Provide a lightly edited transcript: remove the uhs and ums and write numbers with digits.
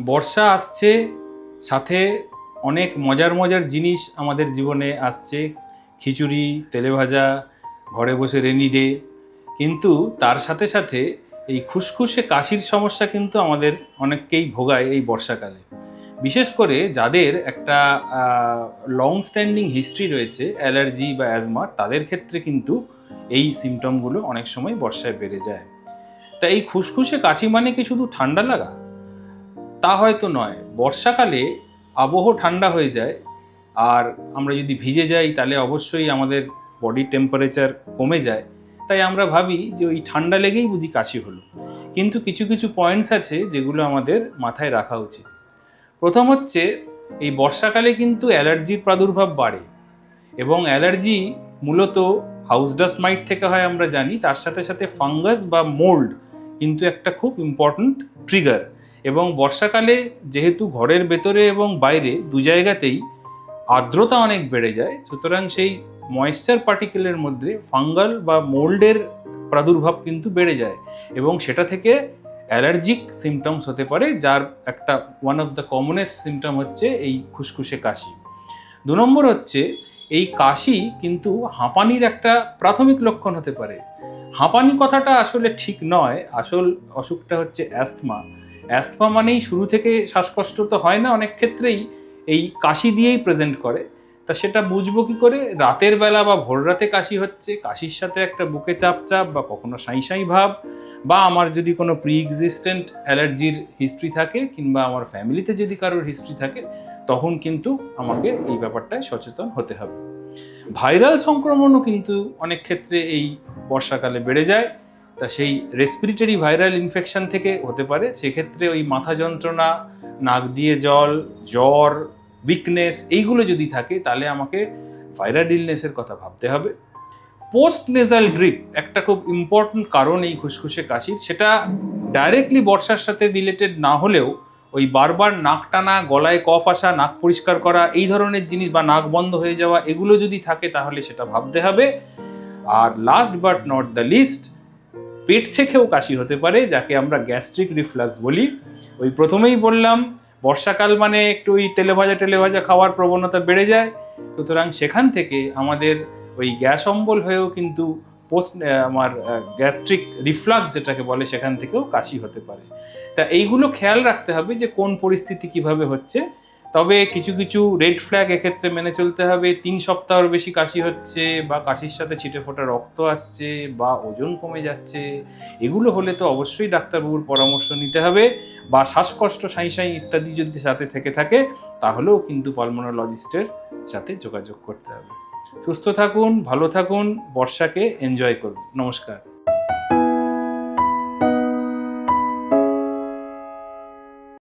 বর্ষা আসছে, সাথে অনেক মজার মজার জিনিস আমাদের জীবনে আসছে। খিচুড়ি, তেলেভাজা, ঘরে বসে রেনি ডে। কিন্তু তার সাথে সাথে এই খুসখুসে কাশির সমস্যা কিন্তু আমাদের অনেককেই ভোগায় এই বর্ষাকালে। বিশেষ করে যাদের একটা লং স্ট্যান্ডিং হিস্ট্রি রয়েছে অ্যালার্জি বা অ্যাজমার, তাদের ক্ষেত্রে কিন্তু এই সিমটমগুলো অনেক সময় বর্ষায় বেড়ে যায়। তা এই খুসখুসে কাশি মানে কি শুধু ঠান্ডা লাগা? তা হয়তো নয়। বর্ষাকালে আবহ ঠান্ডা হয়ে যায়, আর আমরা যদি ভিজে যাই তাহলে অবশ্যই আমাদের বডির টেম্পারেচার কমে যায়। তাই আমরা ভাবি যে ওই ঠান্ডা লেগেই বুঝি কাশি হলো। কিন্তু কিছু কিছু পয়েন্টস আছে যেগুলো আমাদের মাথায় রাখা উচিত। প্রথম হচ্ছে, এই বর্ষাকালে কিন্তু অ্যালার্জির প্রাদুর্ভাব বাড়ে, এবং অ্যালার্জি মূলত হাউস ডাস্ট মাইট থেকে হয় আমরা জানি। তার সাথে সাথে ফাঙ্গাস বা মোল্ড কিন্তু একটা খুব ইম্পর্ট্যান্ট ট্রিগার। এবং বর্ষাকালে যেহেতু ঘরের ভেতরে এবং বাইরে দু জায়গাতেই আর্দ্রতা অনেক বেড়ে যায়, সুতরাং সেই ময়েশ্চার পার্টিকেলের মধ্যে ফাঙ্গাল বা মোল্ডের প্রাদুর্ভাব কিন্তু বেড়ে যায়, এবং সেটা থেকে অ্যালার্জিক সিমটমস হতে পারে, যার একটা one of the commonest symptom হচ্ছে এই খুসখুসে কাশি। ২ নম্বর হচ্ছে, এই কাশি কিন্তু হাঁপানির একটা প্রাথমিক লক্ষণ হতে পারে। হাঁপানি কথাটা আসলে ঠিক নয়, আসল অসুখটা হচ্ছে অ্যাস্থমা। অ্যাস্থমা মানেই শুরু থেকে শ্বাসকষ্ট তো হয় না, অনেক ক্ষেত্রেই এই কাশি দিয়েই প্রেজেন্ট করে। তা সেটা বুঝবো কি করে? রাতের বেলা বা ভোর রাতে কাশি হচ্ছে, কাশির সাথে একটা বুকে চাপ চাপ বা কখনো সাঁই সাঁই ভাব, বা আমার যদি কোনো প্রি এক্সিস্টেন্ট অ্যালার্জির হিস্ট্রি থাকে, কিংবা আমার ফ্যামিলিতে যদি কারোর হিস্ট্রি থাকে, তখন কিন্তু আমাকে এই ব্যাপারটায় সচেতন হতে হবে। ভাইরাল সংক্রমণও কিন্তু অনেক ক্ষেত্রে এই বর্ষাকালে বেড়ে যায়। তা সেই রেসপিরেটরি ভাইরাল ইনফেকশন থেকে হতে পারে। সেক্ষেত্রে ওই মাথা যন্ত্রণা, নাক দিয়ে জল, জ্বর, উইকনেস এইগুলো যদি থাকে, তাহলে আমাকে ভাইরাল ইলনেসের কথা ভাবতে হবে। পোস্ট নেজাল ড্রিপ একটা খুব ইম্পর্টেন্ট কারণ এই খুসখুসে কাশির। সেটা ডাইরেক্টলি বর্ষার সাথে রিলেটেড না হলেও ওই বারবার নাক টানা, গলায় কফ আসা, নাক পরিষ্কার করা, এই ধরনের জিনিস, বা নাক বন্ধ হয়ে যাওয়া, এগুলো যদি থাকে তাহলে সেটা ভাবতে হবে। আর last but not the least, পেট থেকেও কাশি হতে পারে, যাকে আমরা গ্যাস্ট্রিক রিফ্লাক্স বলি। ওই প্রথমেই বললাম, বর্ষাকাল মানে একটু ওই তেলেভাজা খাওয়ার প্রবণতা বেড়ে যায়। সুতরাং সেখান থেকে আমাদের ওই গ্যাস অম্বল হয়েও কিন্তু আমার গ্যাস্ট্রিক রিফ্লাক্স যেটাকে বলে, সেখান থেকেও কাশি হতে পারে। তা এইগুলো খেয়াল রাখতে হবে যে কোন পরিস্থিতি কিভাবে হচ্ছে। তবে কিছু কিছু রেড ফ্ল্যাগ এক্ষেত্রে মেনে চলতে হবে। ৩ সপ্তাহের বেশি কাশি হচ্ছে, বা কাশির সাথে ছিটে ফোটা রক্ত আসছে, বা ওজন কমে যাচ্ছে, এগুলো হলে তো অবশ্যই ডাক্তারবাবুর পরামর্শ নিতে হবে। বা শ্বাসকষ্ট, সাঁই ইত্যাদি যদি সাথে থেকে থাকে, তাহলেও কিন্তু পালমোনোলজিস্টের সাথে যোগাযোগ করতে হবে। সুস্থ থাকুন, ভালো থাকুন, বর্ষাকে এনজয় করুন। নমস্কার।